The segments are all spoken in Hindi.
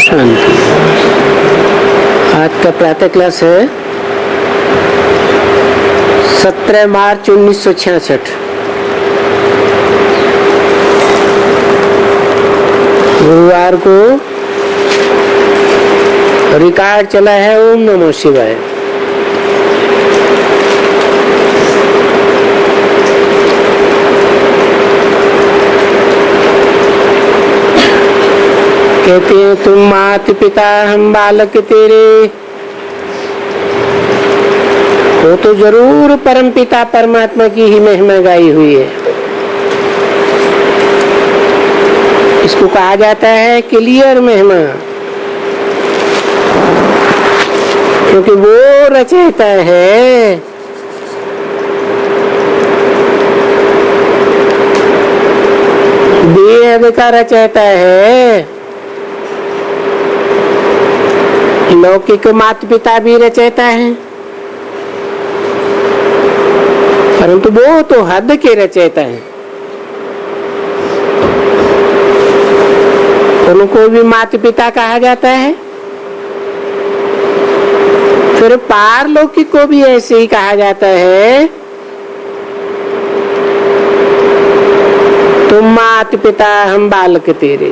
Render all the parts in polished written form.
शांति। आज का प्रातः क्लास है 17 मार्च 1966। गुरुवार को रिकॉर्ड चला है। ओम नमो शिवाय। कहते हैं तुम माता पिता हम बालक तेरे, वो तो जरूर परम पिता परमात्मा की ही महिमा गाई हुई है। इसको कहा जाता है क्लियर महिमा, क्योंकि वो रचयिता है। वेद का रचयिता है। लौकिक माता पिता भी रचयिता है, परंतु वो तो हद के रचयिता है। उनको भी माता पिता कहा जाता है। फिर पारलौकिक को भी ऐसे ही कहा जाता है। तुम माता पिता हम बालक तेरे,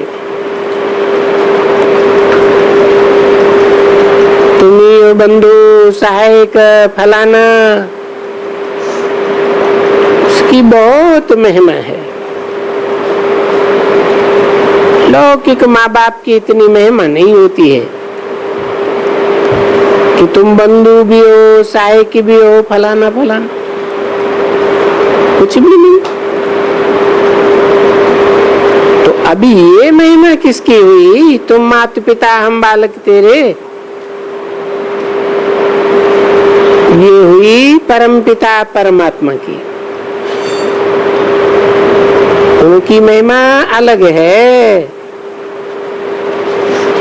तुम्ही हो बंधु सहायक फलाना। उसकी बहुत महिमा है। लौकिक माँ बाप की इतनी महिमा नहीं होती है कि तुम बंधु भी हो सहायक भी हो फलाना फलाना, कुछ भी नहीं। तो अभी ये महिमा किसकी हुई? तुम माता पिता हम बालक तेरे, ये हुई परम पिता परमात्मा की। उनकी महिमा अलग है,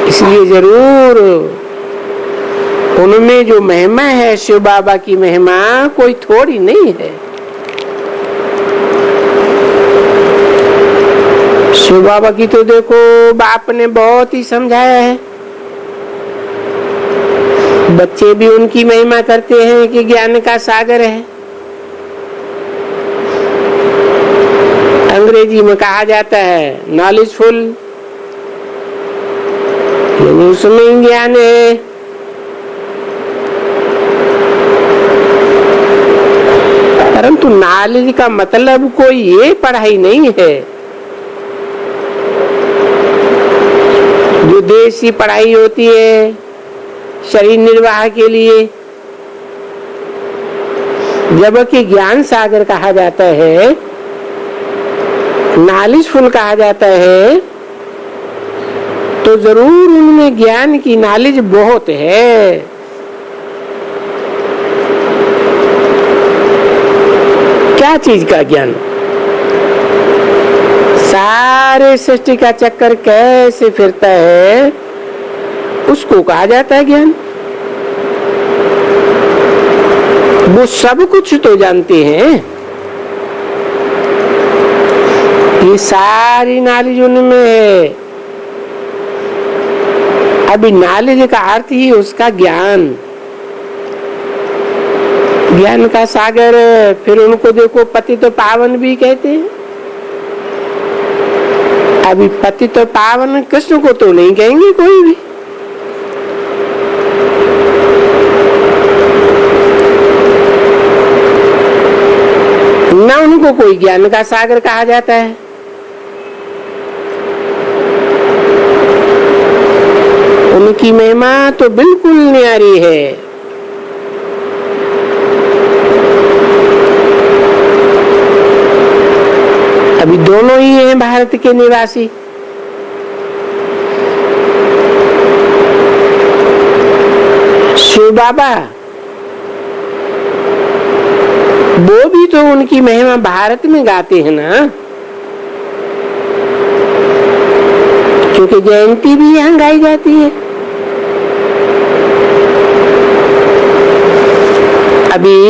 इसलिए जरूर उनमें जो महिमा है शिव बाबा की महिमा कोई थोड़ी नहीं है। शिव बाबा की तो देखो बाप ने बहुत ही समझाया है। बच्चे भी उनकी महिमा करते हैं कि ज्ञान का सागर है। अंग्रेजी में कहा जाता है नॉलेजफुल, यानी उसमें ज्ञान है। परंतु नॉलेज का मतलब कोई ये पढ़ाई नहीं है जो देसी पढ़ाई होती है शरीर निर्वाह के लिए। जबकि ज्ञान सागर कहा जाता है, नॉलेजफुल कहा जाता है, तो जरूर उनमें ज्ञान की नॉलेज बहुत है। क्या चीज का ज्ञान? सारे सृष्टि का चक्कर कैसे फिरता है उसको कहा जाता है ज्ञान। वो सब कुछ तो जानते हैं, ये सारी नॉलेज उनमें है। अभी नॉलेज का अर्थ ही उसका ज्ञान, ज्ञान का सागर। फिर उनको देखो पति तो पावन भी कहते हैं। अभी पति तो पावन कृष्ण को तो नहीं कहेंगे कोई भी। ना उनको कोई ज्ञान का सागर कहा जाता है। उनकी महिमा तो बिल्कुल न्यारी है। अभी दोनों ही हैं भारत के निवासी। शिव बाबा वो भी तो उनकी महिमा भारत में गाते हैं ना, क्योंकि जयंती भी यहाँ गाई जाती है। अभी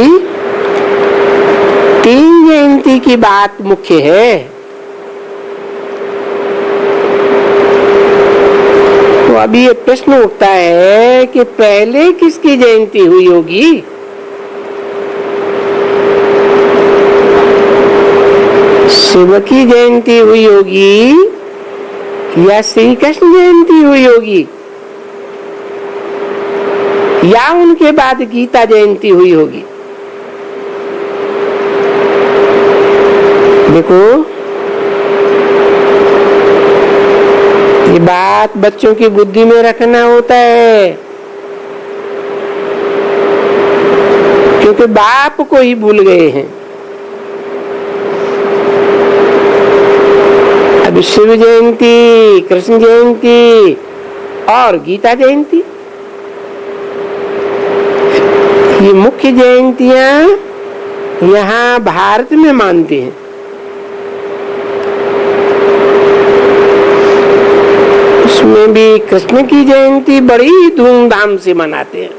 3 जयंती की बात मुख्य है। तो अभी ये प्रश्न उठता है कि पहले किसकी जयंती हुई होगी? शिव की जयंती हुई होगी या श्री कृष्ण जयंती हुई होगी, या उनके बाद गीता जयंती हुई होगी? देखो, ये बात बच्चों की बुद्धि में रखना होता है, क्योंकि बाप को ही भूल गए हैं। अब शिव जयंती, कृष्ण जयंती और गीता जयंती, ये मुख्य जयंतियां यहाँ भारत में मानते हैं। उसमें भी कृष्ण की जयंती बड़ी धूमधाम से मनाते हैं,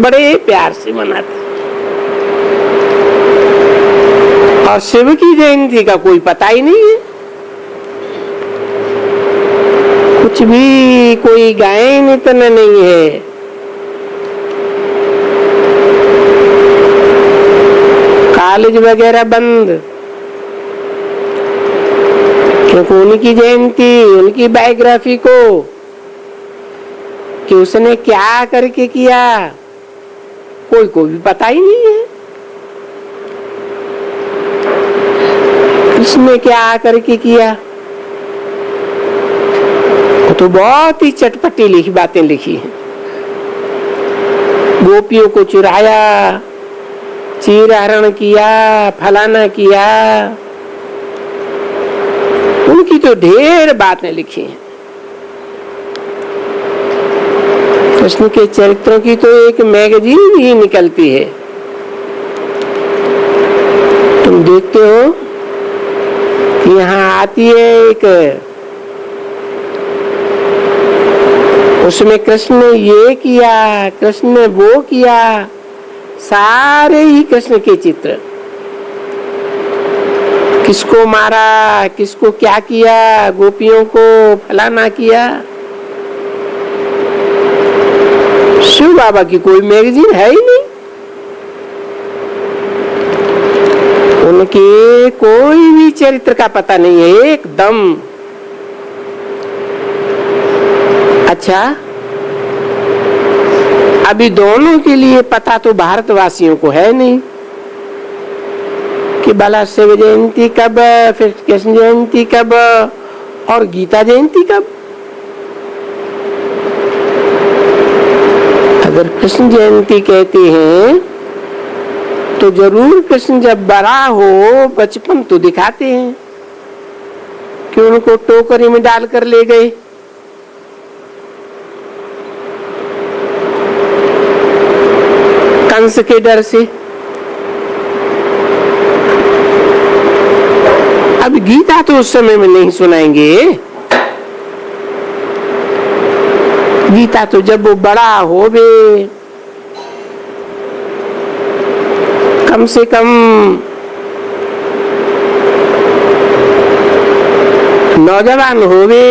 बड़े प्यार से मनाते हैं, और शिव की जयंती का कोई पता ही नहीं है। कुछ भी कोई गायन इतना नहीं है। कॉलेज वगैरह बंद, क्योंकि उनकी जयंती, उनकी बायोग्राफी को कि उसने क्या करके किया कोई को भी पता ही नहीं है। उसने क्या करके किया, तो बहुत ही चटपटी लिखी बातें लिखी हैं। गोपियों को चुराया, चीरहरण किया, फलाना किया, उनकी तो ढेर बातें लिखी हैं। कृष्ण के चरित्रों की तो एक मैगजीन ही निकलती है। तुम देखते हो, यहाँ आती है एक, उसमें कृष्ण ने ये किया, कृष्ण ने वो किया, सारे ही कृष्ण के चित्र। किसको मारा, किसको क्या किया, गोपियों को फलाना किया। शिव बाबा की कोई मैगजीन है ही नहीं, उनके कोई भी चरित्र का पता नहीं है एकदम। अच्छा, अभी दोनों के लिए पता तो भारतवासियों को है नहीं कि भला शिव जयंती कब, फिर कृष्ण जयंती कब और गीता जयंती कब। अगर कृष्ण जयंती कहते हैं तो जरूर कृष्ण जब बड़ा हो, बचपन तो दिखाते हैं कि उनको टोकरी में डालकर ले गए। कंस के डर से। अब गीता तो उस समय में नहीं सुनाएंगे, गीता तो जब वो बड़ा हो बे, कम से कम 9 होवे,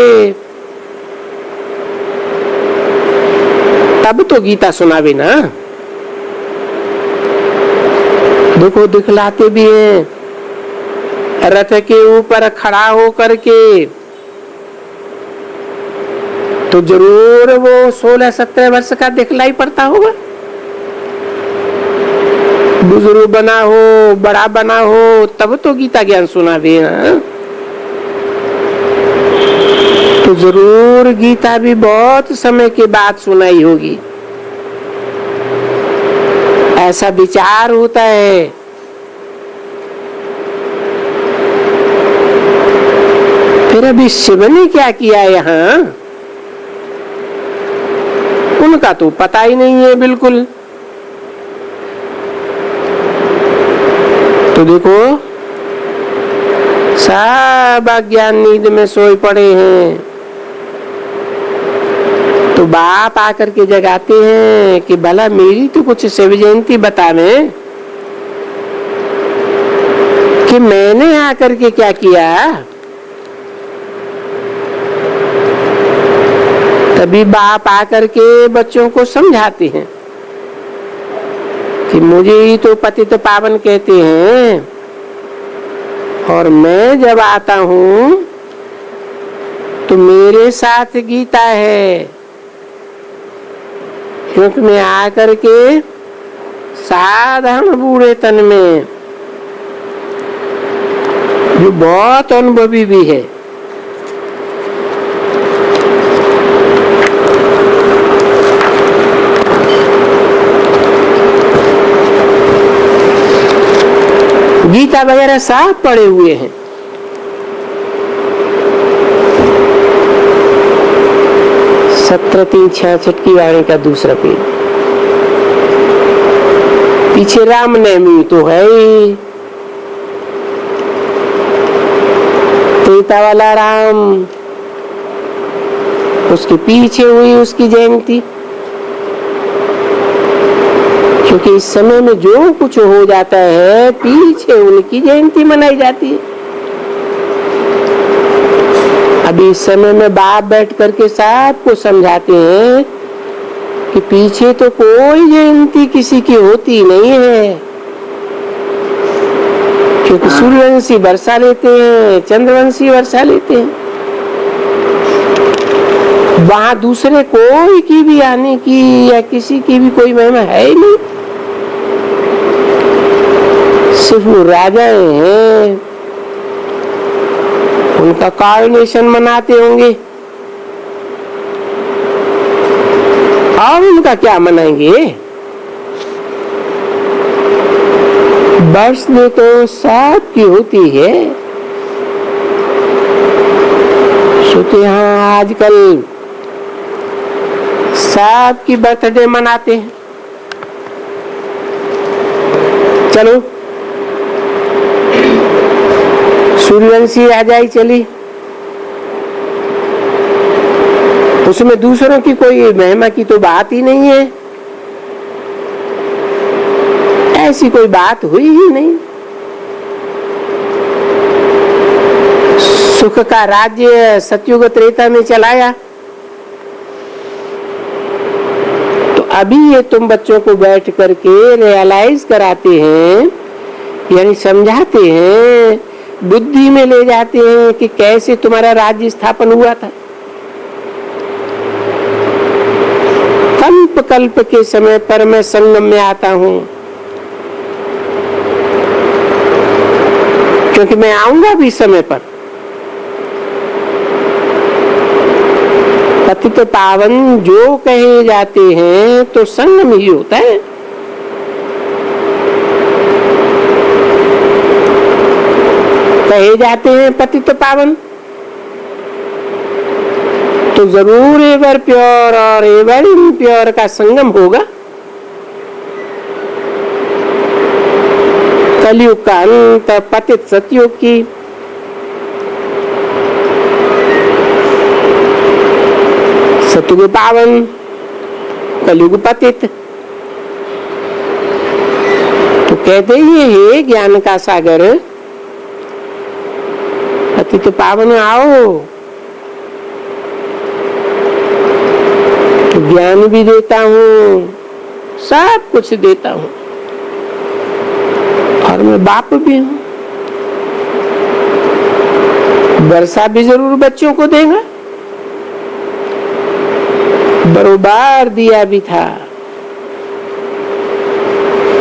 तब तो गीता सुनावे ना। देखो, दिखलाते भी हैं रथ के ऊपर खड़ा हो करके, तो जरूर वो 16-17 वर्ष का दिखलाई पड़ता होगा। बुजुर्ग बना हो, बड़ा बना हो, तब तो गीता ज्ञान सुनावे ना। तो जरूर गीता भी बहुत समय के बाद सुनाई होगी, ऐसा विचार होता है। फिर अभी शिव ने क्या किया यहाँ, उनका तो पता ही नहीं है बिल्कुल। तो देखो, सब अज्ञान नींद में सोए पड़े हैं, तो बाप आकर के जगाते हैं कि भला मेरी तो कुछ शिव जयंती बतावे कि मैंने आकर के क्या किया। तभी बाप आकर के बच्चों को समझाते हैं कि मुझे ही तो पतित पावन कहते हैं, और मैं जब आता हूं तो मेरे साथ गीता है, क्योंकि मैं आकर के साधारण बूढ़े तन में जो बहुत अनुभवी भी है, गीता वगैरह सब पढ़े हुए हैं। सत्रह 366 की वाणी का दूसरा पेज। पीछे रामनवमी तो है ही, त्रेता वाला राम, उसके पीछे हुई उसकी जयंती, क्योंकि इस समय में जो कुछ हो जाता है पीछे उनकी जयंती मनाई जाती है। अभी इस समय में बाप बैठ करके सबको समझाते हैं कि पीछे तो कोई जयंती किसी की होती नहीं है, क्योंकि सूर्यवंशी वर्षा लेते हैं, चंद्रवंशी वर्षा लेते हैं। वहां दूसरे कोई की भी आने की या किसी की भी कोई महिमा है ही नहीं, सिर्फ वो राजाएं हैं, उनका कॉरोनेशन मनाते होंगे, और उनका क्या मनाएंगे। वर्ष में तो सबकी होती है। सोते यहाँ आजकल सबकी बर्थडे मनाते हैं। चलो सूर्यवंशी राजाई चली, उसमें दूसरों की कोई महिमा की तो बात ही नहीं है, ऐसी कोई बात हुई ही नहीं। सुख का राज्य सतयुग त्रेता में चलाया, तो अभी ये तुम बच्चों को बैठ करके रियलाइज कराते हैं, यानी समझाते हैं, बुद्धि में ले जाते हैं कि कैसे तुम्हारा राज्य स्थापन हुआ था। कल्प कल्प के समय पर मैं संगम में आता हूं, क्योंकि मैं आऊंगा भी समय पर। पतित पावन जो कहे जाते हैं तो संगम ही होता है। कहे जाते हैं पतित पावन तो जरूर एवर प्योर और एवर इम्प्योर का संगम होगा। कलयुग का अंत, पतित सतयुग की। सतयुग पावन, कलयुग पतित। तो कहते ये है ज्ञान का सागर, पतित पावन आओ, तो ज्ञान भी देता हूँ, सब कुछ देता हूँ, और मैं बाप भी हूँ। वर्षा भी जरूर बच्चों को देगा, बरोबर दिया भी था।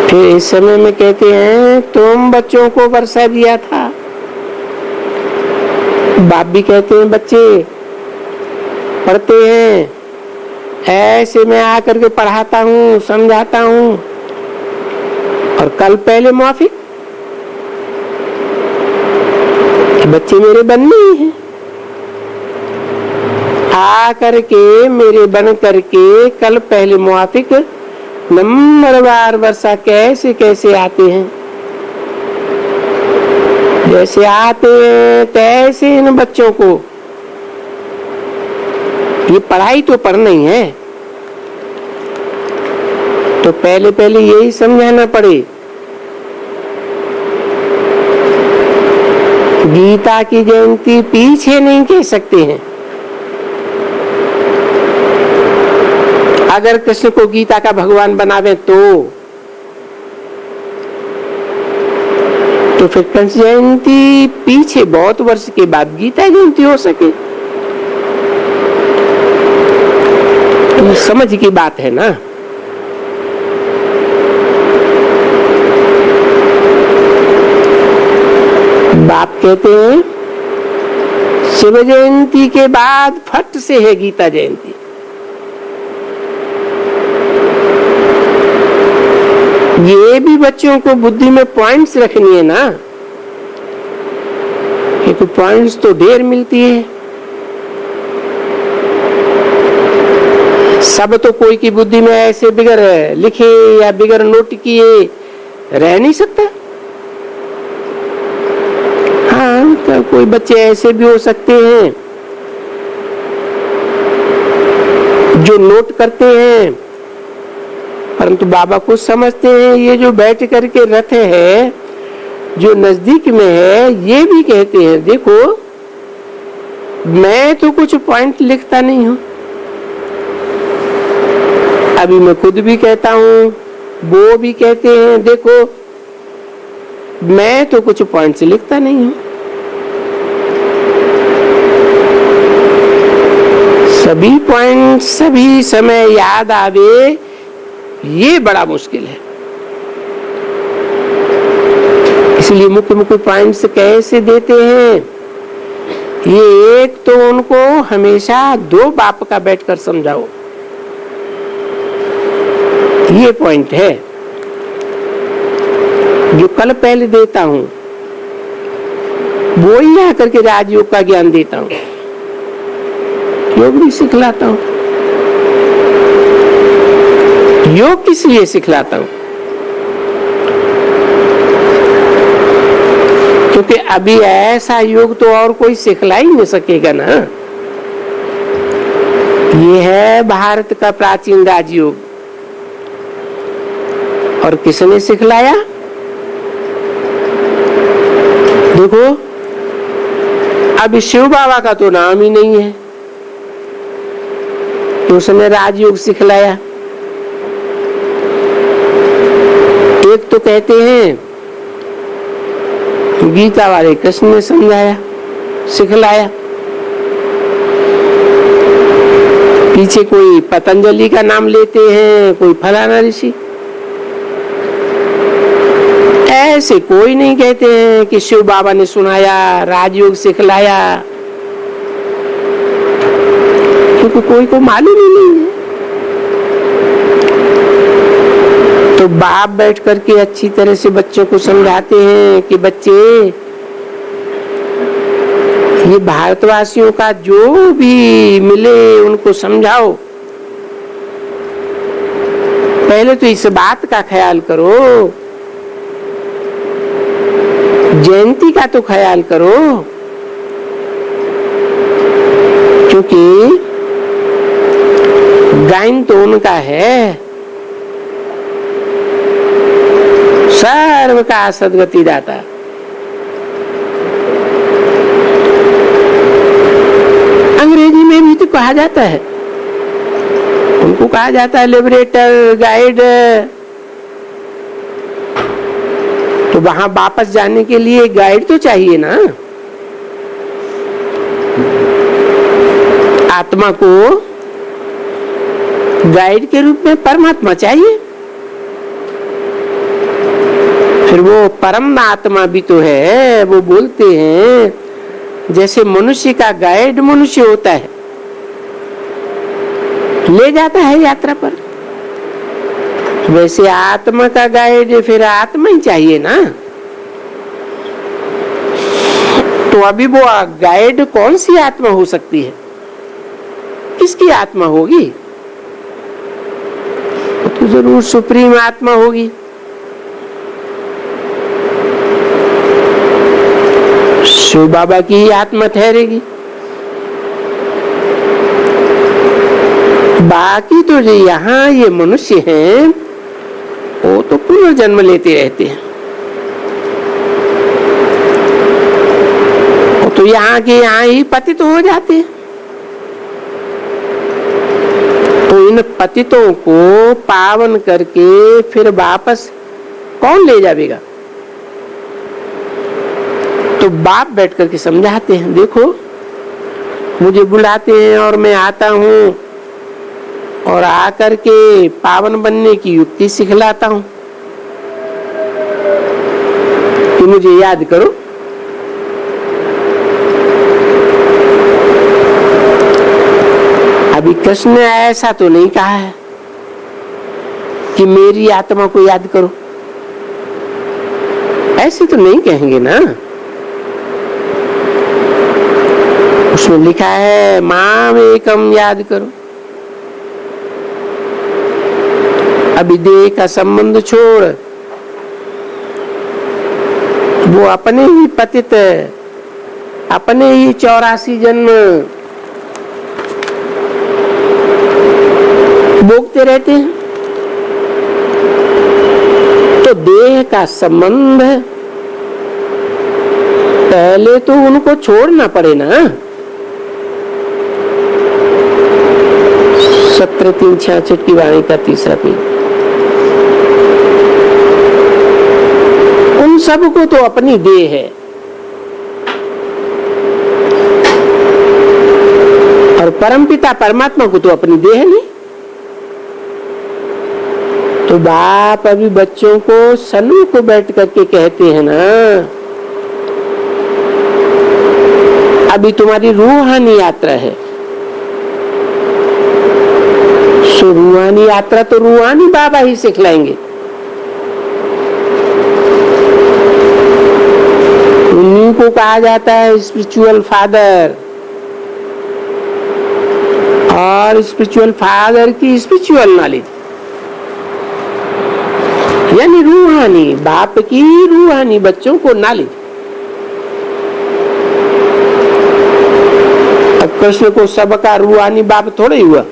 फिर इस समय में कहते हैं तुम बच्चों को वर्षा दिया था। बाप भी कहते हैं बच्चे पढ़ते हैं, ऐसे मैं आकर के पढ़ाता हूँ, समझाता हूँ, और कल पहले माफी, बच्चे मेरे बनने ही हैं। आ करके मेरे बन करके कल पहले मुआफिक नंबरवार वर्षा कैसे कैसे आते हैं, जैसे आते हैं तैसे इन बच्चों को ये पढ़ाई तो पढ़ना ही है, तो पहले पहले यही समझाना पड़े। गीता की जयंती पीछे नहीं कह सकते हैं, अगर कृष्ण को गीता का भगवान बनावे तो फिर कंस जयंती पीछे बहुत वर्ष के बाद गीता जयंती हो सके। ये समझ की बात है ना। बाप कहते हैं शिव जयंती के बाद फट से है गीता जयंती। ये भी बच्चों को बुद्धि में पॉइंट्स रखनी है ना, क्योंकि पॉइंट्स तो ढेर मिलती है। सब तो कोई की बुद्धि में ऐसे बिगर लिखे या बिगर नोट किए रह नहीं सकता। हाँ, तो कोई बच्चे ऐसे भी हो सकते हैं जो नोट करते हैं, परंतु बाबा को समझते हैं ये जो बैठ करके रथ है जो नजदीक में है, ये भी कहते हैं देखो मैं तो कुछ पॉइंट लिखता नहीं हूं। अभी मैं खुद भी कहता हूं, वो भी कहते हैं देखो मैं तो कुछ पॉइंट्स लिखता नहीं हूं। सभी पॉइंट सभी समय याद आवे ये बड़ा मुश्किल है। इसलिए मुख्य मुख्य पॉइंट्स कैसे देते हैं, ये एक तो उनको हमेशा दो बाप का बैठकर समझाओ, ये पॉइंट है जो कल पहले देता हूं, वो ही आकर के राजयोग का ज्ञान देता हूं, योग भी सिखलाता हूं। योग किस लिए सिखलाता हूं? क्योंकि अभी ऐसा योग तो और कोई सिखला ही नहीं सकेगा ना। ये है भारत का प्राचीन राजयोग। और किसने सिखलाया? देखो अभी शिव बाबा का तो नाम ही नहीं है, तो उसने राजयोग सिखलाया। एक तो कहते हैं गीता वाले कृष्ण ने समझाया सिखलाया, पीछे कोई पतंजलि का नाम लेते हैं, कोई फलाना ऋषि। ऐसे कोई नहीं कहते हैं कि शिव बाबा ने सुनाया, राजयोग सिखलाया, क्योंकि कोई को मालूम ही नहीं है। तो बाप बैठ करके अच्छी तरह से बच्चों को समझाते हैं कि बच्चे ये भारतवासियों का जो भी मिले उनको समझाओ। पहले तो इस बात का ख्याल करो, जयंती का तो ख्याल करो, क्योंकि गायन तो उनका है, सर्व का सदगति दाता। अंग्रेजी में भी तो कहा जाता है, उनको कहा जाता है लिबरेटर, गाइड। तो वहां वापस जाने के लिए गाइड तो चाहिए ना। आत्मा को गाइड के रूप में परमात्मा चाहिए। फिर वो परम आत्मा भी तो है। वो बोलते हैं जैसे मनुष्य का गाइड मनुष्य होता है, ले जाता है यात्रा पर, वैसे आत्मा का गाइड फिर आत्मा ही चाहिए ना। तो अभी वो गाइड कौन सी आत्मा हो सकती है? किसकी आत्मा होगी? तो जरूर सुप्रीम आत्मा होगी। शिव बाबा की ही आत्मा ठहरेगी। बाकी तो जो यहाँ ये मनुष्य हैं वो तो पुनर्जन्म लेते रहते हैं। वो तो यहाँ के यहाँ ही पतित हो जाते हैं। तो इन पतितों को पावन करके फिर वापस कौन ले जाएगा? तो बाप बैठ करके समझाते हैं, देखो मुझे बुलाते हैं और मैं आता हूं और आकर के पावन बनने की युक्ति सिखलाता हूं कि मुझे याद करो। अभी कृष्ण ने ऐसा तो नहीं कहा है कि मेरी आत्मा को याद करो, ऐसे तो नहीं कहेंगे ना। उसमें लिखा है माम एकम याद करो। अभी देह का संबंध छोड़, वो अपने ही पतित, अपने ही 84 जन्म भोगते रहते हैं। तो देह का संबंध पहले तो उनको छोड़ना पड़े ना। 17:366 की वाणी का तीसरा पेज। उन सब को तो अपनी देह है और परमपिता परमात्मा को तो अपनी देह नहीं। तो बाप अभी बच्चों को सन्मुख को बैठ करके कहते हैं ना, अभी तुम्हारी रूहानी यात्रा है। सो रूहानी यात्रा तो रूहानी बाबा ही सिखलाएंगे। उन्हीं को कहा जाता है स्पिरिचुअल फादर, और स्पिरिचुअल फादर की स्पिरिचुअल नॉलेज यानी रूहानी, बाप की रूहानी बच्चों को नॉलेज। अब कृष्ण को सबका रूहानी बाप थोड़ा ही हुआ,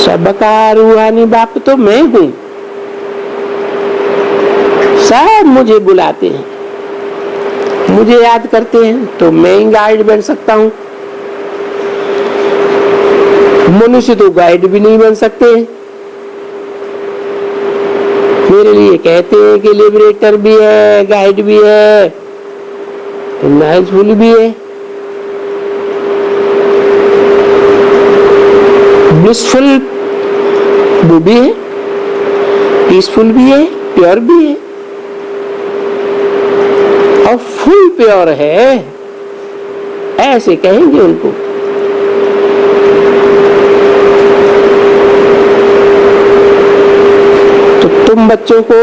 सबका रूहानी बाप तो मैं हूं। सब मुझे बुलाते हैं, मुझे याद करते हैं, तो मैं ही गाइड बन सकता हूं। मनुष्य तो गाइड भी नहीं बन सकते। मेरे लिए कहते हैं कि लिबरेटर भी है, गाइड भी है, नाइसफुल भी है, ब्लिसफुल वो भी है, पीसफुल भी है, प्योर भी है और फुल प्योर है, ऐसे कहेंगे उनको। तुम बच्चों को,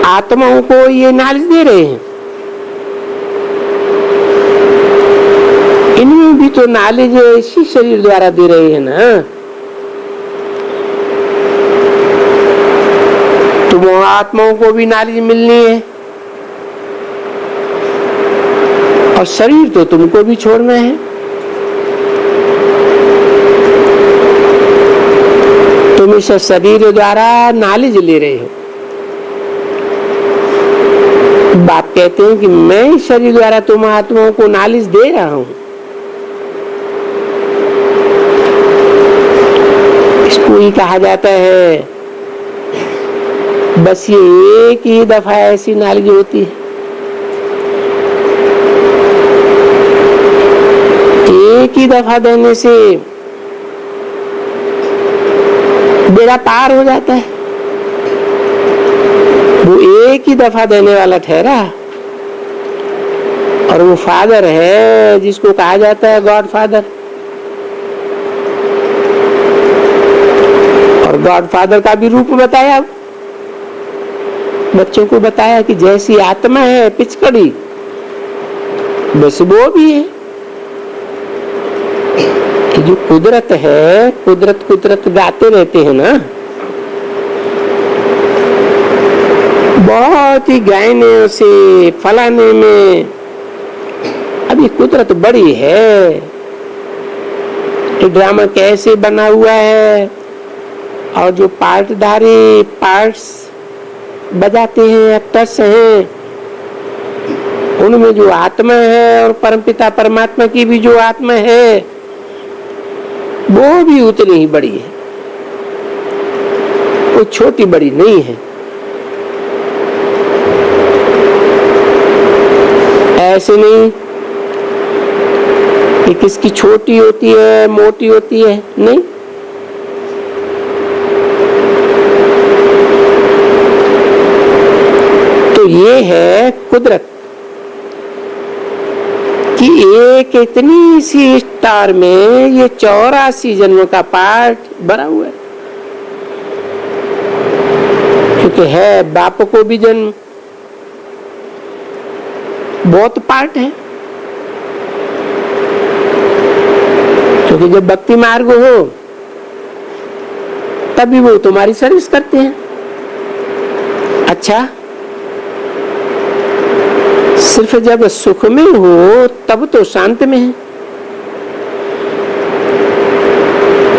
आत्माओं को ये नॉलेज दे रहे हैं। इनमें भी तो नॉलेज इसी शरीर द्वारा दे रहे हैं ना। तुम आत्माओं को भी नॉलेज मिलनी है और शरीर तो तुमको भी छोड़ना है। तुम इस शरीर द्वारा नॉलेज ले रहे हो। बाप कहते हैं कि मैं इस शरीर द्वारा तुम आत्माओं को नॉलेज दे रहा हूं। इसको ही कहा जाता है, बस ये एक ही दफा ऐसी नॉलेज होती है, एक ही दफा देने से बेड़ा पार हो जाता है। वो एक ही दफा देने वाला ठहरा और वो फादर है जिसको कहा जाता है गॉड फादर। और गॉड फादर का भी रूप बताया, बच्चों को बताया कि जैसी आत्मा है पिचकड़ी, बस वो भी है। जो कुदरत है, कुदरत कुदरत गाते रहते हैं ना, बहुत ही गायने से फलाने में अभी कुदरत बड़ी है। ये ड्रामा कैसे बना हुआ है और जो पार्टधारी पार्ट्स बजाते हैं, एक्टर्स हैं, उनमें जो आत्मा है और परमपिता परमात्मा की भी जो आत्मा है वो भी उतनी ही बड़ी है, कोई छोटी बड़ी नहीं है। ऐसे नहीं कि किसकी छोटी होती है मोटी होती है, नहीं। तो ये है कुदरत कि एक इतनी सी स्टार में ये 84 जन्म का पार्ट भरा हुआ है। क्योंकि है बाप को भी जन्म, बहुत पार्ट है। क्योंकि जब भक्ति मार्ग हो तभी वो तुम्हारी सर्विस करते हैं। अच्छा, सिर्फ जब सुख में हो तब तो शांत में है,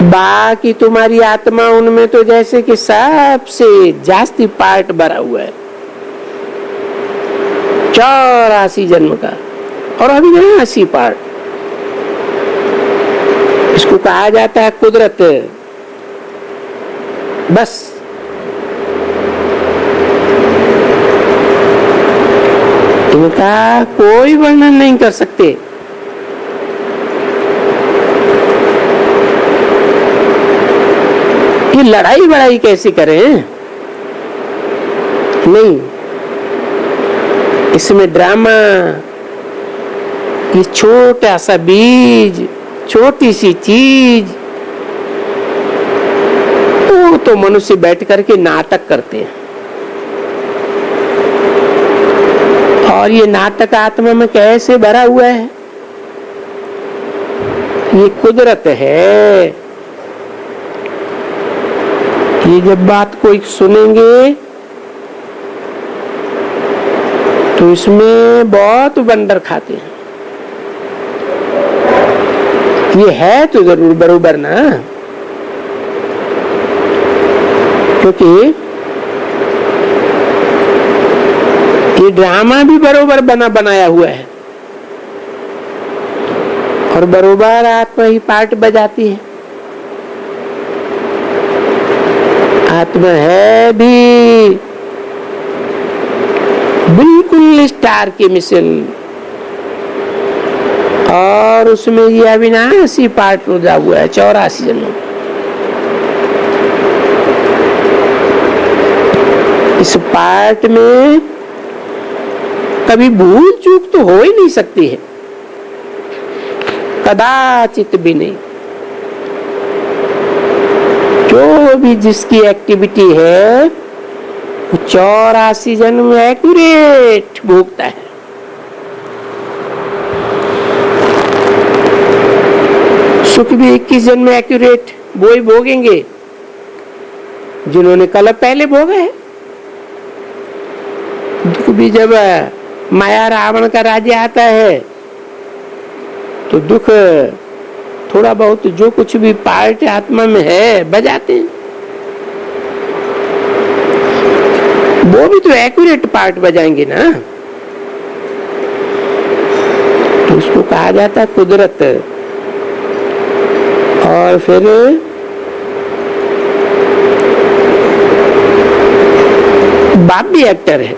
बाकी तुम्हारी आत्मा उनमें तो जैसे कि सबसे जास्ती पार्ट भरा हुआ है 84 जन्म का, और अभी 80 पार्ट। इसको कहा जाता है कुदरत। बस इनका कोई वर्णन नहीं कर सकते। ये लड़ाई बड़ाई कैसे करें? नहीं, इसमें ड्रामा, ये छोटा सा बीज, छोटी सी चीज, वो तो मनुष्य बैठ करके नाटक करते हैं। और ये नाटक आत्मा में कैसे भरा हुआ है? ये कुदरत है। ये जब बात कोई सुनेंगे तो इसमें बहुत बंदर खाते हैं। ये है तो जरूर बरोबर ना, क्योंकि ये ड्रामा भी बरोबर बनाया हुआ है और बरोबर आत्मा ही पार्ट बजाती है। आत्मा है भी बिल्कुल स्टार के मिशन, और उसमें ये अविनाशी पार्ट रुझा हुआ है 84 जन्मों। इस पार्ट में कभी भूल चूक तो हो ही नहीं सकती है, कदाचित भी नहीं। जो भी जिसकी एक्टिविटी है वो 84 जन्म एक्यूरेट भोगता है। सुख भी 21 जन्म एक्यूरेट वो ही भोगेंगे जिन्होंने कल पहले भोगा है। दुख भी जब माया रावण का राज्य आता है तो दुख थोड़ा बहुत जो कुछ भी पार्ट आत्मा में है बजाते हैं, वो भी तो एक्यूरेट पार्ट बजाएंगे ना। तो उसको कहा जाता है कुदरत। और फिर बाप भी एक्टर है,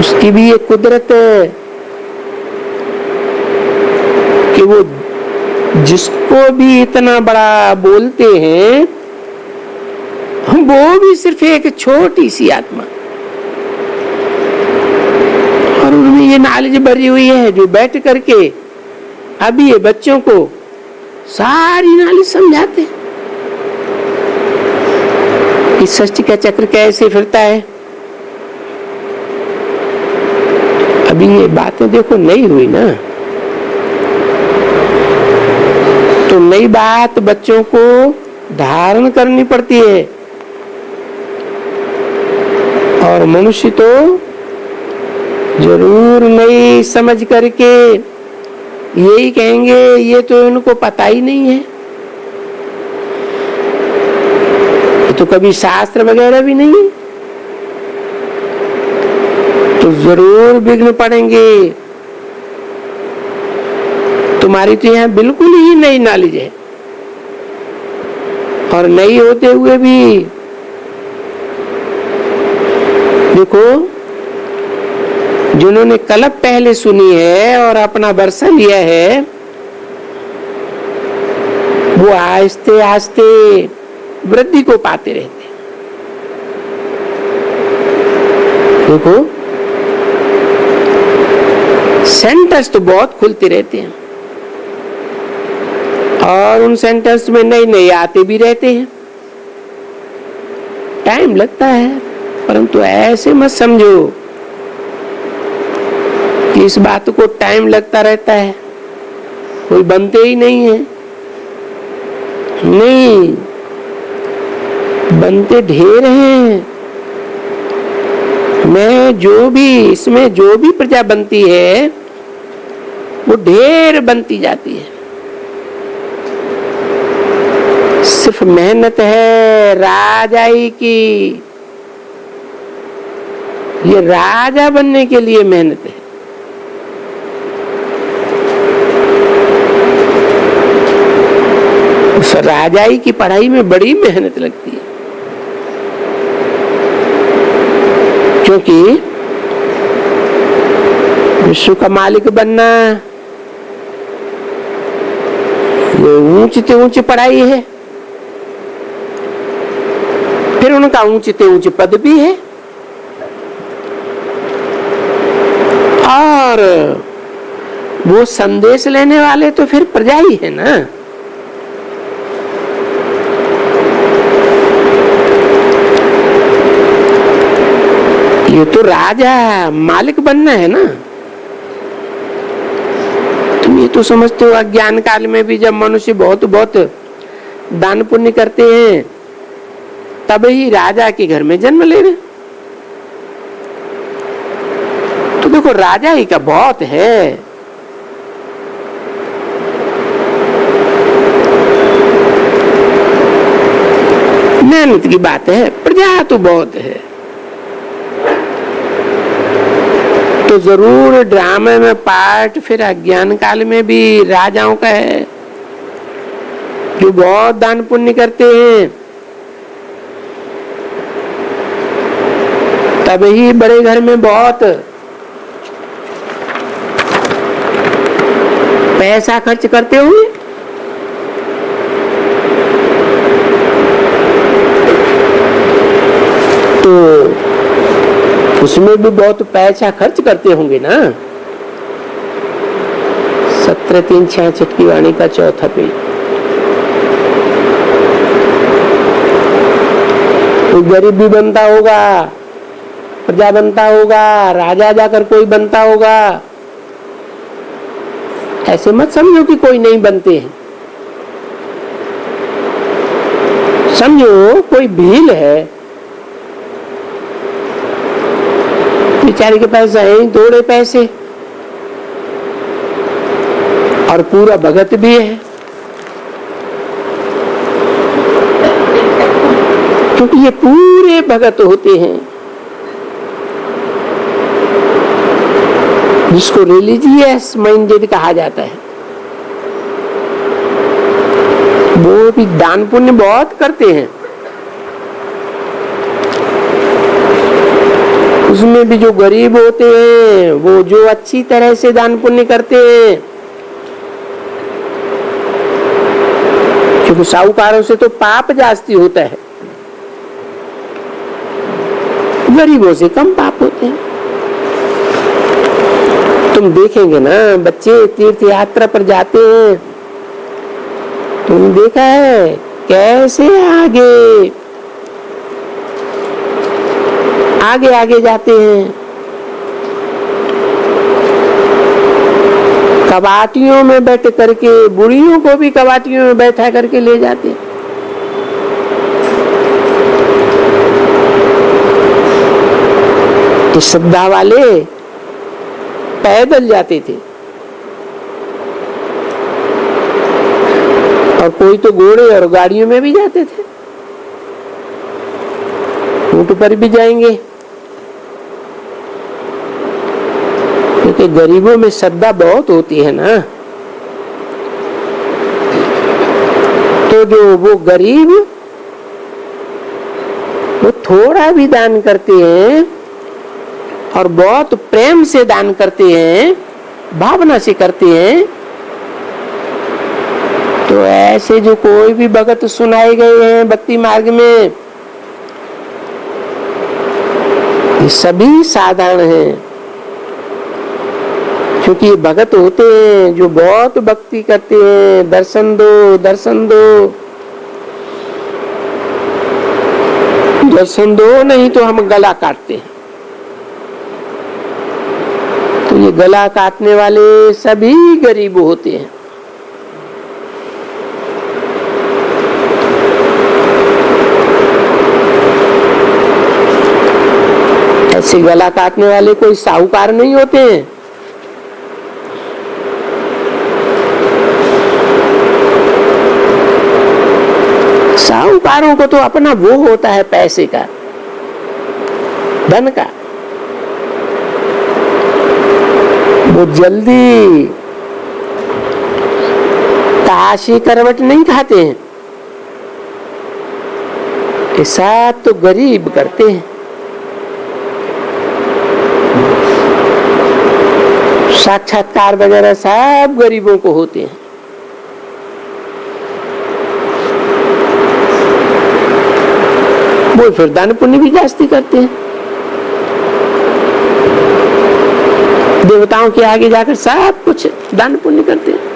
उसकी भी एक कुदरत है कि वो जिसको भी इतना बड़ा बोलते हैं वो भी सिर्फ एक छोटी सी आत्मा, और उनमें ये नॉलेज भरी हुई है जो बैठ करके अभी ये बच्चों को सारी नॉलेज समझाते हैं कि सृष्टि का चक्र कैसे फिरता है। अभी ये बातें देखो नई हुई ना, तो नई बात बच्चों को धारण करनी पड़ती है, और मनुष्य तो जरूर नई समझ करके यही कहेंगे ये तो इनको पता ही नहीं है, ये तो कभी शास्त्र वगैरह भी नहीं, तो जरूर विघ्न पड़ेंगे। तो तुम्हारी तो यहाँ बिल्कुल ही नई नॉलेज है, और नई होते हुए भी देखो, जिन्होंने कल्प पहले सुनी है और अपना वर्षा लिया है, वो आहिस्ते आहिस्ते वृद्धि को पाते रहते हैं। देखो, सेंटर्स तो बहुत खुलते रहते हैं, और उन सेंटर्स में नए नए आते भी रहते हैं। टाइम लगता है, परंतु ऐसे मत समझो कि इस बात को टाइम लगता रहता है, कोई बनते ही नहीं है। नहीं, बनते ढेर हैं। मैं जो भी इसमें जो भी प्रजा बनती है वो ढेर बनती जाती है। सिर्फ मेहनत है राजाई की, ये राजा बनने के लिए मेहनत है। उस राजाई की पढ़ाई में बड़ी मेहनत लगती है, क्योंकि विश्व का मालिक बनना ये ऊंची ऊंची पढ़ाई है, फिर उनका ऊंचे ऊंचे पद भी है, और वो संदेश लेने वाले तो फिर प्रजा ही है ना। ये तो राजा मालिक बनना है ना। तुम ये तो समझते हो अज्ञान काल में भी जब मनुष्य बहुत बहुत दान पुण्य करते हैं तब ही राजा के घर में जन्म ले रहे। तो देखो, राजा ही का बहुत है। मेहनत की बात है, प्रजा तो बहुत है। तो जरूर ड्रामे में पार्ट फिर अज्ञान काल में भी राजाओं का है, जो बहुत दान पुण्य करते हैं, तभी बड़े घर में बहुत पैसा खर्च करते हुए। तो उसमें भी बहुत पैसा खर्च करते होंगे ना। 17-3-66 की वाणी का चौथा पेज। कोई गरीब भी बनता होगा, प्रजा बनता होगा, राजा जाकर कोई बनता होगा। ऐसे मत समझो कि कोई नहीं बनते हैं। समझो कोई भील है, बेचारे के पास है थोड़े पैसे और पूरा भगत भी है, क्योंकि ये पूरे भगत होते हैं, जिसको रिलीजियस माइंडेड कहा जाता है। वो भी दान पुण्य बहुत करते हैं। उसमें भी जो गरीब होते हैं वो जो अच्छी तरह से दान पुण्य करते हैं, क्योंकि साहूकारों से तो पाप जास्ती होता है, गरीबों से कम पाप होते हैं। तुम देखेंगे ना, बच्चे तीर्थ यात्रा पर जाते हैं, तुम देखा है कैसे आगे आगे आगे जाते हैं। कबाटियों में बैठ करके, बुढ़ियों को भी कबाटियों में बैठा करके ले जाते हैं। तो श्रद्धा वाले पैदल जाते थे, और कोई तो घोड़े और गाड़ियों में भी जाते थे, ऊंट पर भी जाएंगे, क्योंकि गरीबों में श्रद्धा बहुत होती है ना। तो जो वो गरीब वो थोड़ा भी दान करते हैं और बहुत प्रेम से दान करते हैं, भावना से करते हैं, तो ऐसे जो कोई भी भगत सुनाए गए हैं भक्ति मार्ग में, ये सभी साधारण हैं। क्योंकि ये भगत होते हैं जो बहुत भक्ति करते हैं, दर्शन दो दर्शन दो, दर्शन दो नहीं तो हम गला काटते हैं। तो ये गला काटने वाले सभी गरीब होते हैं। ऐसे गला काटने वाले कोई साहूकार नहीं होते हैं। साहूकारों को तो अपना वो होता है पैसे का, धन का, वो जल्दी ताशी करवट नहीं खाते हैं। ऐसा तो गरीब करते हैं। साक्षात्कार वगैरह सब गरीबों को होते हैं। वो फिर दान पुण्य भी जास्ती करते हैं। देवताओं के आगे जाकर सब कुछ दान पुण्य करते हैं।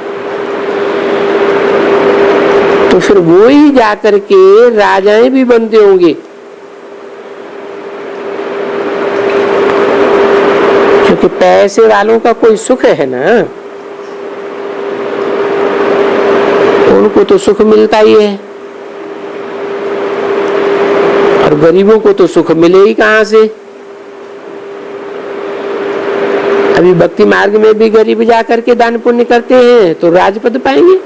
तो फिर वो ही जाकर के राजाएं भी बनते होंगे, क्योंकि पैसे वालों का कोई सुख है ना, उनको तो सुख मिलता ही है, और गरीबों को तो सुख मिले ही कहां से। अभी भक्ति मार्ग में भी गरीब जाकर के दान पुण्य करते हैं तो राजपद पाएंगे,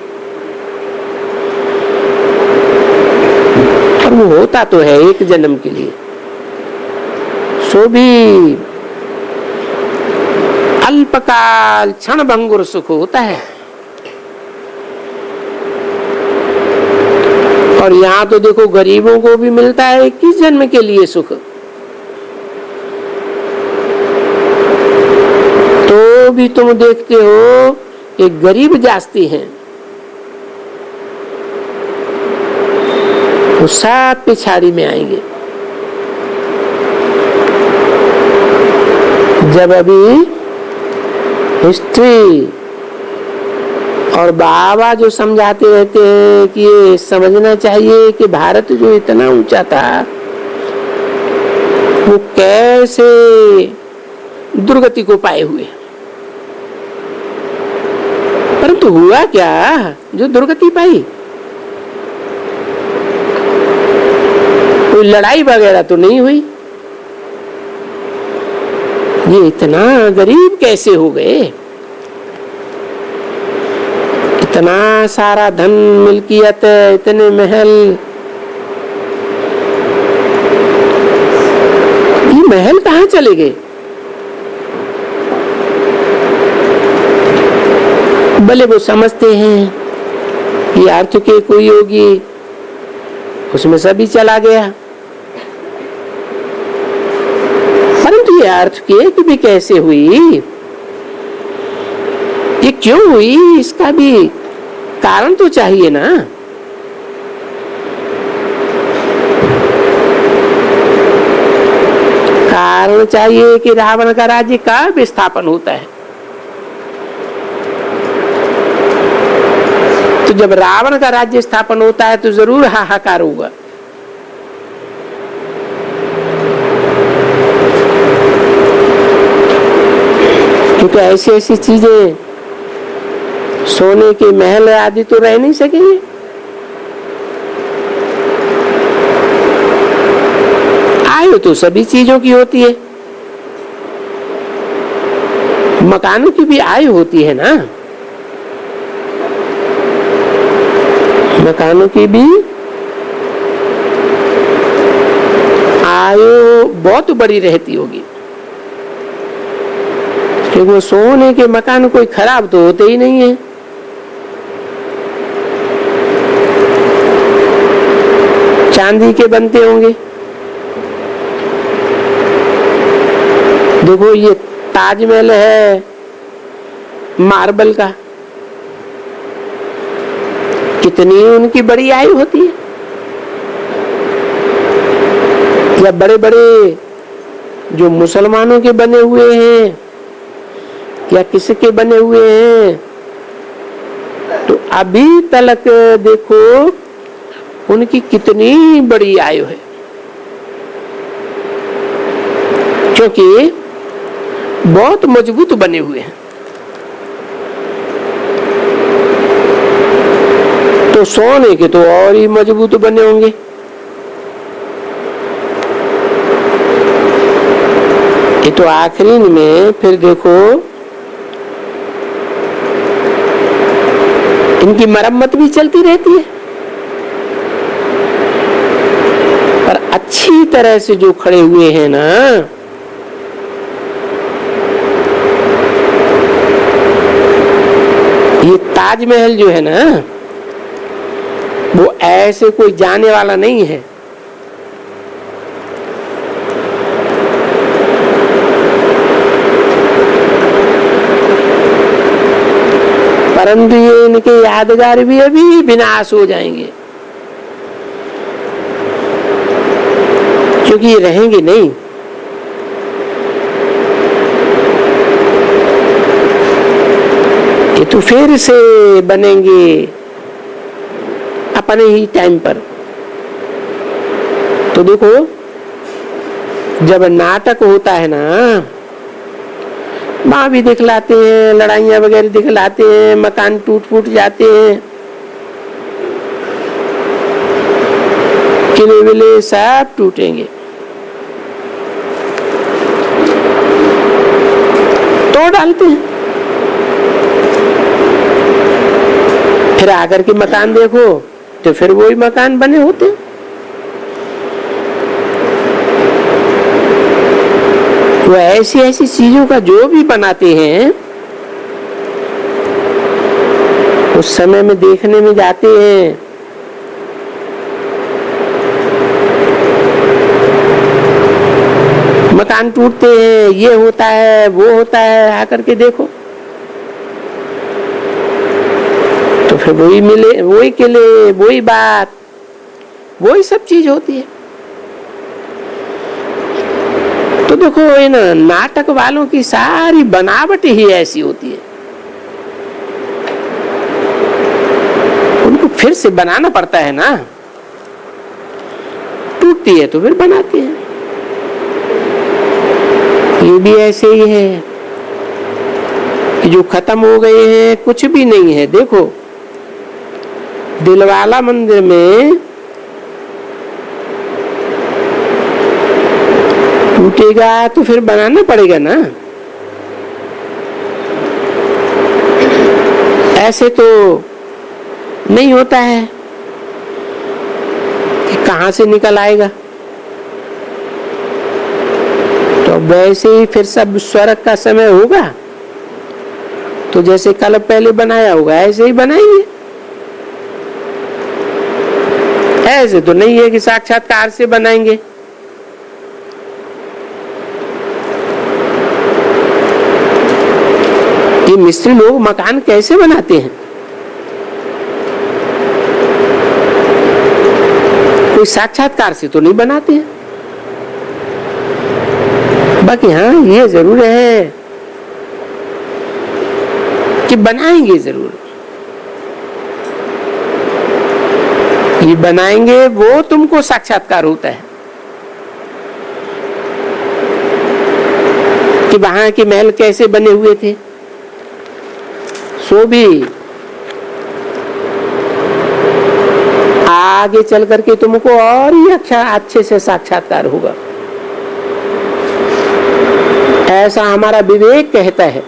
और वो होता तो है एक जन्म के लिए, सो भी अल्पकाल क्षण भंगुर सुख होता है। और यहाँ तो देखो गरीबों को भी मिलता है 21 जन्म के लिए सुख, तो भी तुम देखते हो एक गरीब जास्ती हैं, वो सब पिछाड़ी में आएंगे। जब अभी हिस्ट्री और बाबा जो समझाते रहते हैं कि ये समझना चाहिए कि भारत जो इतना ऊंचा था वो कैसे दुर्गति को पाए हुए, परंतु हुआ क्या जो दुर्गति पाई? कोई लड़ाई वगैरह तो नहीं हुई। ये इतना गरीब कैसे हो गए? इतना सारा धन मिल्कियत, इतने महल, ये महल कहाँ चले गए? भले वो समझते हैं कि अर्थ के कोई होगी, उसमें सभी चला गया, परंतु ये अर्थ की भी कैसे हुई, ये क्यों हुई, इसका भी कारण तो चाहिए ना। कारण चाहिए कि रावण का राज्य कब स्थापन होता है। तो जब रावण का राज्य स्थापन होता है तो जरूर हाहाकार होगा। क्योंकि ऐसी ऐसी चीजें, सोने के महल आदि तो रह नहीं सकेंगे। आयु तो सभी चीजों की होती है, मकानों की भी आयु होती है ना, मकानों की भी आयु बहुत बड़ी रहती होगी, क्योंकि वो सोने के मकान कोई खराब तो होते ही नहीं है। चांदी के बनते होंगे। देखो ये ताजमहल है मार्बल का, कितनी उनकी बड़ी आयु होती है। या बड़े बड़े जो मुसलमानों के बने हुए हैं या किसी के बने हुए हैं, तो अभी तक देखो उनकी कितनी बड़ी आयु है, क्योंकि बहुत मजबूत बने हुए हैं। तो सोने के तो और ही मजबूत बने होंगे। ये तो आखिरी में फिर देखो इनकी मरम्मत भी चलती रहती है, पर अच्छी तरह से जो खड़े हुए हैं ना, ये ताजमहल जो है ना, वो ऐसे कोई जाने वाला नहीं है। परंतु ये इनके यादगार भी अभी विनाश हो जाएंगे, क्योंकि ये रहेंगे नहीं। ये तो फिर से बनेंगे अपने ही टाइम पर। तो देखो जब नाटक होता है ना, वहां भी दिखलाते हैं, लड़ाइयां वगैरह दिखलाते हैं, मकान टूट फूट जाते हैं, किले विले सब टूटेंगे, तोड़ डालते हैं। फिर आकर के मकान देखो तो फिर वही मकान बने होते हैं। वो ऐसी ऐसी चीजों का जो भी बनाते हैं, उस समय में देखने में जाते हैं, मकान टूटते हैं, ये होता है वो होता है, आकर के देखो तो फिर वही मिले, वही किले, वही बात, वही सब चीज होती है। तो देखो इन नाटक वालों की सारी बनावट ही ऐसी होती है, उनको फिर से बनाना पड़ता है ना, टूटती है तो फिर बनाते हैं। ये भी ऐसे ही है कि जो खत्म हो गए हैं कुछ भी नहीं है। देखो दिलवाला मंदिर में टूटेगा तो फिर बनाना पड़ेगा ना, ऐसे तो नहीं होता है कि कहां से निकल आएगा। तो वैसे ही फिर सब स्वर्ग का समय होगा, तो जैसे कल पहले बनाया होगा ऐसे ही बनाएंगे। ऐसे तो नहीं है कि साक्षात्कार से बनाएंगे। ये मिस्त्री लोग मकान कैसे बनाते हैं? कोई साक्षात्कार से तो नहीं बनाते हैं। बाकी हाँ ये जरूर है कि बनाएंगे जरूर। ये बनाएंगे वो तुमको साक्षात्कार होता है कि वहां के महल कैसे बने हुए थे, सो भी आगे चल करके तुमको और ही अच्छा अच्छे से साक्षात्कार होगा। ऐसा हमारा विवेक कहता है।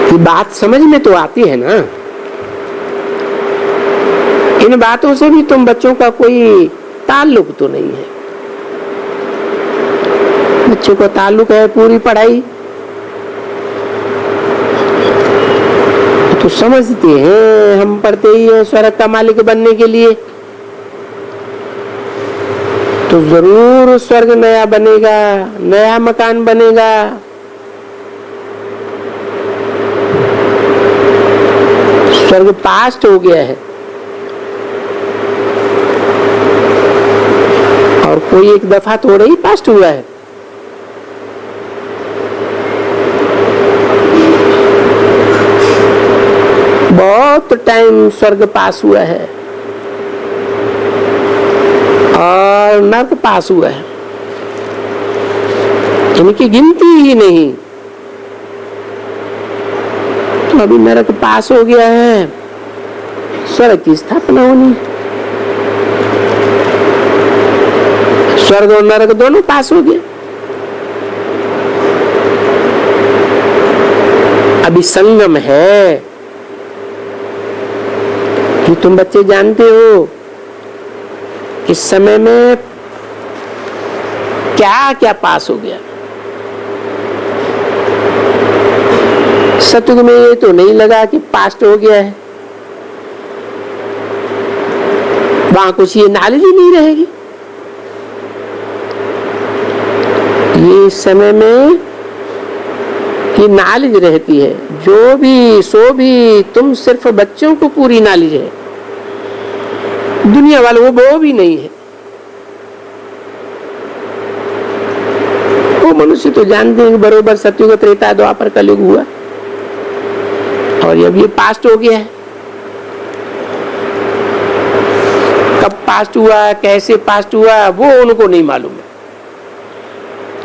कि बात समझ में तो आती है ना, इन बातों से भी तुम बच्चों का कोई ताल्लुक तो नहीं है। बच्चों का ताल्लुक है पूरी पढ़ाई, तो समझते हैं, हम पढ़ते ही हैं स्वर्ग का मालिक बनने के लिए, तो जरूर स्वर्ग नया बनेगा, नया मकान बनेगा। स्वर्ग पास्ट हो गया है और कोई एक दफा थोड़ा ही पास्ट हुआ है। बहुत टाइम स्वर्ग पास हुआ है और नर्क पास हुआ है, इनकी गिनती ही नहीं। तो अभी नरक पास हो गया है, स्वर्ग की स्थापना होनी है। स्वर्ग और नरक दोनों पास हो गए, अभी संगम है। कि तुम बच्चे जानते हो इस समय में क्या क्या पास हो गया। सतयुग में ये तो नहीं लगा कि पास्ट हो गया है, वहां कुछ ये नॉलेज ही नहीं रहेगी। ये समय में की नॉलेज रहती है, जो भी सो भी, तुम सिर्फ बच्चों को पूरी नॉलेज है, दुनिया वालों को वो भी नहीं है। वो मनुष्य तो जानते हैं बरोबर सतयुग त्रेता द्वापर कलयुग हुआ और अब ये पास्ट हो गया है। कब पास्ट हुआ, कैसे पास्ट हुआ, वो उनको नहीं मालूम है।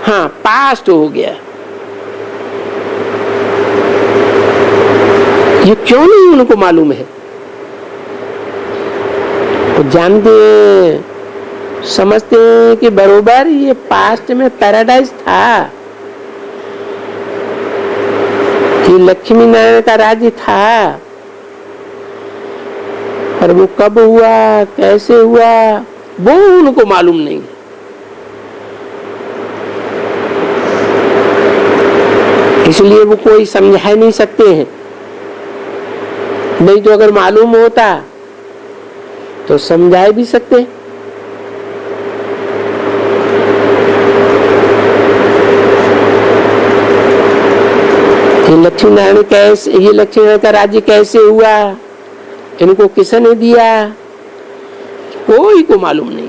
हाँ, पास्ट हो गया। ये क्यों नहीं उनको मालूम है? वो जानते हैं, समझते हैं कि बरोबर ये पास्ट में पैराडाइज था, ये लक्ष्मी नारायण का राज्य था, पर वो कब हुआ, कैसे हुआ, वो उनको मालूम नहीं। इसलिए वो कोई समझा नहीं सकते हैं। नहीं तो अगर मालूम होता तो समझा भी सकते। ये लक्ष्मी नारायण कैसे, ये लक्ष्मी नारायण का राज्य कैसे हुआ, इनको किसने दिया, कोई को मालूम नहीं।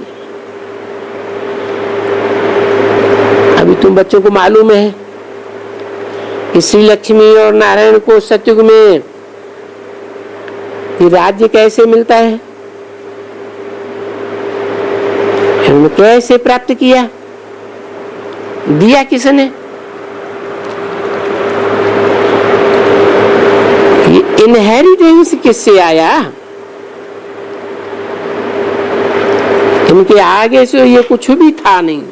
अभी तुम बच्चों को मालूम है कि श्री लक्ष्मी और नारायण को सतयुग में ये राज्य कैसे मिलता है, इन्होंने कैसे प्राप्त किया, दिया किसने। ये इनहेरिटेंस किससे आया, इनके आगे से ये कुछ भी था नहीं,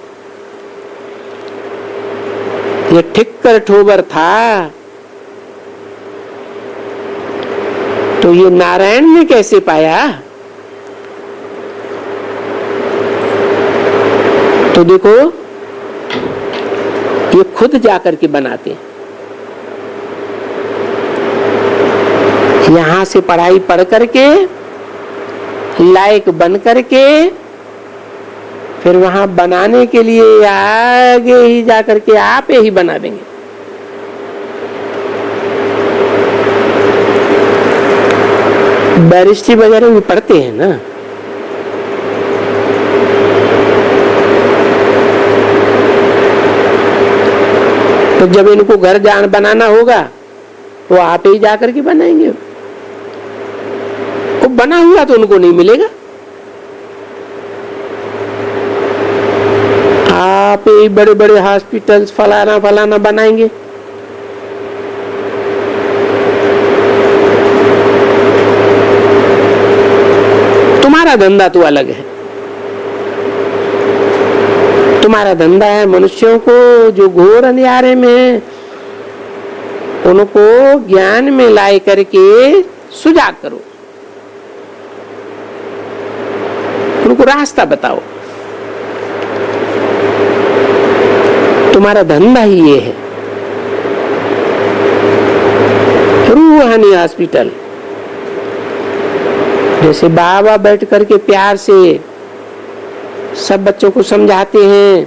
ये ठिक्कर ठोबर था। तो ये नारायण ने कैसे पाया? तो देखो, ये खुद जाकर के बनाते हैं। यहां से पढ़ाई पढ़ करके लायक बन करके फिर वहां बनाने के लिए आगे ही जाकर के आप ही बना देंगे। बैरिस्ट्री वगैरह भी पढ़ते हैं ना, तो जब इनको घर जान बनाना होगा तो आप ही जाकर के बनाएंगे। वो बना हुआ तो उनको नहीं मिलेगा, आप ही बड़े बड़े हॉस्पिटल्स फलाना फलाना बनाएंगे। तुम्हारा धंधा तो अलग है। तुम्हारा धंधा है मनुष्यों को जो घोर अंधियारे में उनको ज्ञान में लाए करके सुजाग करो, उनको रास्ता बताओ। तुम्हारा धंधा ही ये है। रूह रूहानी हॉस्पिटल। जैसे बाबा बैठ करके प्यार से सब बच्चों को समझाते हैं,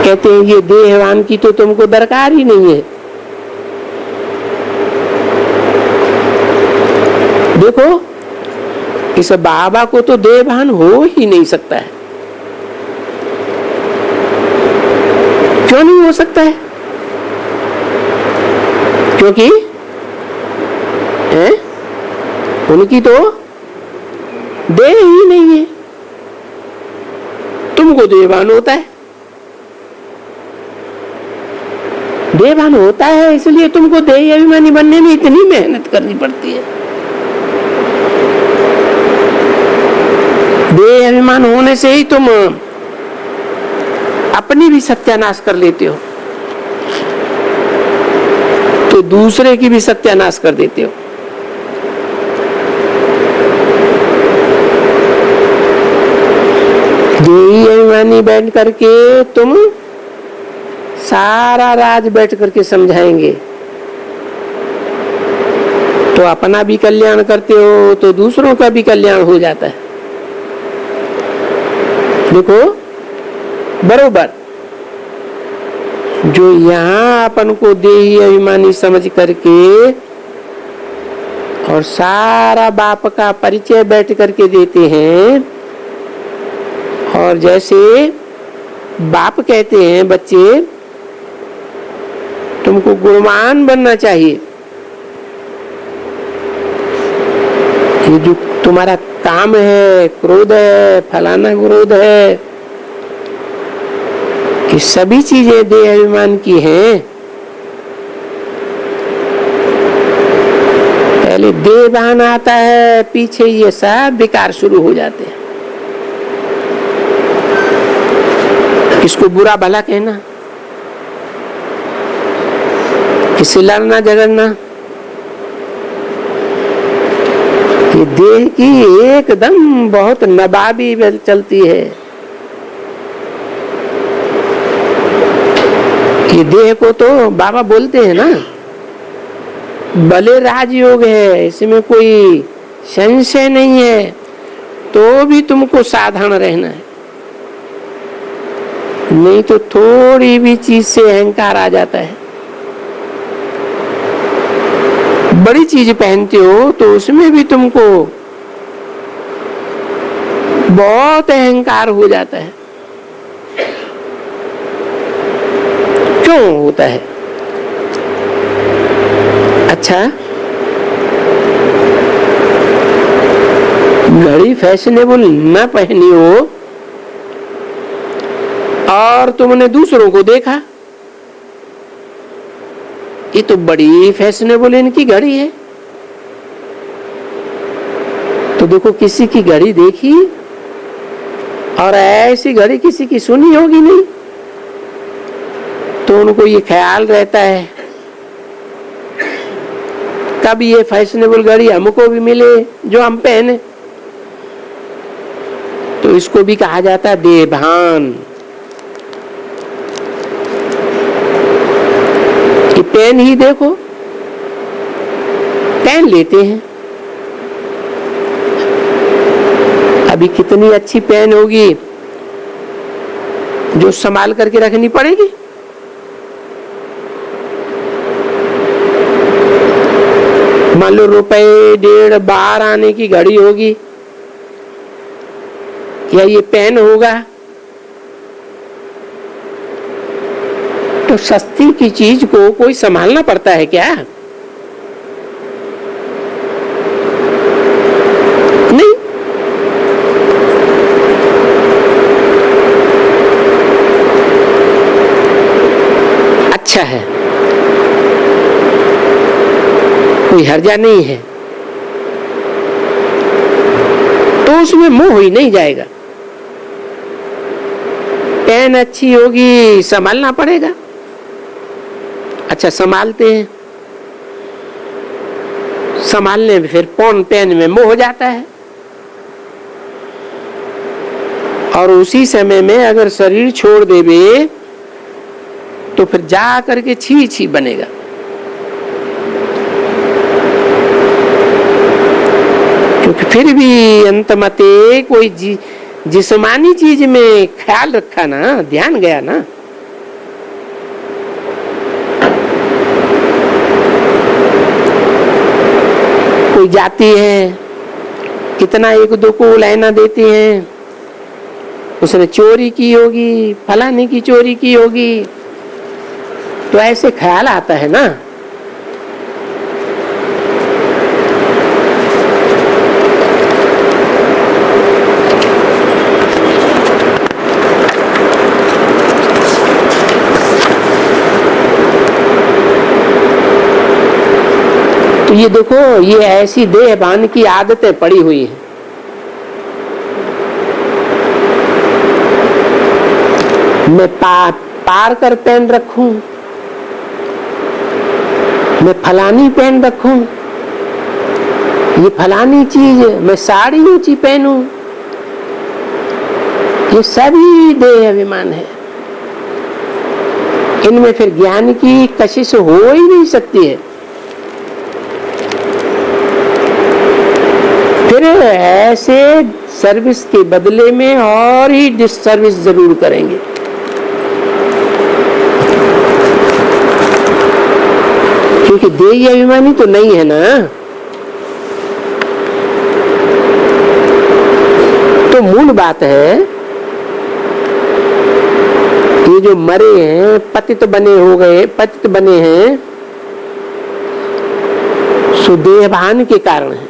कहते हैं ये देहवान की तो तुमको दरकार ही नहीं है। देखो इस बाबा को तो देहवान हो ही नहीं सकता है। क्यों नहीं हो सकता है? क्योंकि उनकी तो देह ही नहीं है। तुमको देहवान होता है, देहवान होता है, इसलिए तुमको देह अभिमानी बनने में इतनी मेहनत करनी पड़ती है। देह अभिमान होने से ही तुम अपनी भी सत्यानाश कर लेते हो, तो दूसरे की भी सत्यानाश कर देते हो। देही अभिमानी बैठ करके तुम सारा राज बैठ करके समझाएंगे, तो अपना भी कल्याण करते हो तो दूसरों का भी कल्याण हो जाता है। देखो बरोबर जो यहाँ अपन को देही अभिमानी समझ करके और सारा बाप का परिचय बैठ करके देते हैं, और जैसे बाप कहते हैं बच्चे तुमको गुणवान बनना चाहिए, ये जो तुम्हारा काम है, क्रोध है, फलाना क्रोध है, ये सभी चीजें देह अभिमान की हैं। पहले देह भान आता है, पीछे ये सब विकार शुरू हो जाते हैं। किसको बुरा भला कहना, किससे लड़ना झगड़ना, ये देह की एकदम बहुत नवाबी चलती है। ये देह को तो बाबा बोलते हैं ना भले राजयोग है, इसमें कोई संशय नहीं है, तो भी तुमको सावधान रहना है, नहीं तो थोड़ी भी चीज से अहंकार आ जाता है। बड़ी चीज पहनते हो तो उसमें भी तुमको बहुत अहंकार हो जाता है। क्यों होता है? अच्छा, घड़ी फैशनेबल न पहनी हो और तुमने दूसरों को देखा, ये तो बड़ी फैशनेबल इनकी घड़ी है, तो देखो किसी की घड़ी देखी और ऐसी घड़ी किसी की सुनी होगी नहीं, तो उनको ये ख्याल रहता है कब ये फैशनेबल घड़ी हमको भी मिले जो हम पहने, तो इसको भी कहा जाता है देहभान। कि पेन ही देखो, पेन लेते हैं, अभी कितनी अच्छी पेन होगी जो संभाल करके रखनी पड़ेगी। मान लो रुपए 1.5 बार आने की घड़ी होगी या ये पेन होगा, तो सस्ती की चीज को कोई संभालना पड़ता है क्या? नहीं। अच्छा है, कोई हर्जा नहीं है, तो उसमें मोह ही नहीं जाएगा। पेन अच्छी होगी, संभालना पड़ेगा। अच्छा, संभालते हैं, संभालने में फिर पेन में मोह हो जाता है, और उसी समय में अगर शरीर छोड़ देवे तो फिर जा करके छी छी बनेगा। क्योंकि फिर भी अंतमते कोई जिस्मानी चीज में ख्याल रखा ना, ध्यान गया ना। कोई जाती है, कितना एक दो को लेना देती हैं, उसने चोरी की होगी, फलाने की चोरी की होगी, तो ऐसे ख्याल आता है ना। तो ये देखो, ये ऐसी देहभान की आदतें पड़ी हुई हैं। मैं पार कर पहन रखूं, मैं फलानी पहन रखूं, ये फलानी चीज, मैं साड़ी ऊंची पहनूं, ये सभी देह अभिमान है। इनमें फिर ज्ञान की कशिश हो ही नहीं सकती है। फिर ऐसे सर्विस के बदले में और ही डिससर्विस जरूर करेंगे। क्योंकि देही अभिमानी तो नहीं है ना। तो मूल बात है, ये जो मरे हैं, पतित बने हो गए, पतित बने हैं, सो देहभान के कारण है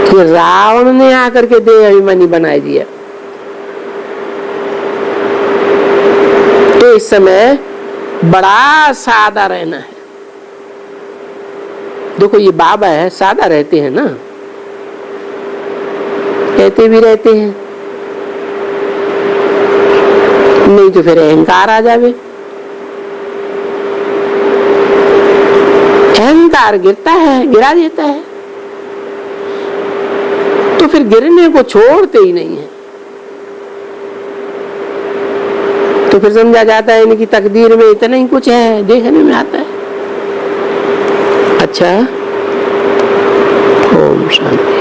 कि रावण ने आकर के देह अभिमानी बना दिया। तो इस समय बड़ा सादा रहना है। देखो ये बाबा है, सादा रहते हैं ना, कहते भी रहते हैं, नहीं तो फिर अहंकार आ जावे। अहंकार गिरता है, गिरा देता है, तो फिर गिरने को छोड़ते ही नहीं है। तो फिर समझा जाता है इनकी तकदीर में इतना ही कुछ है, देखने में आता है। अच्छा, ओम शांति।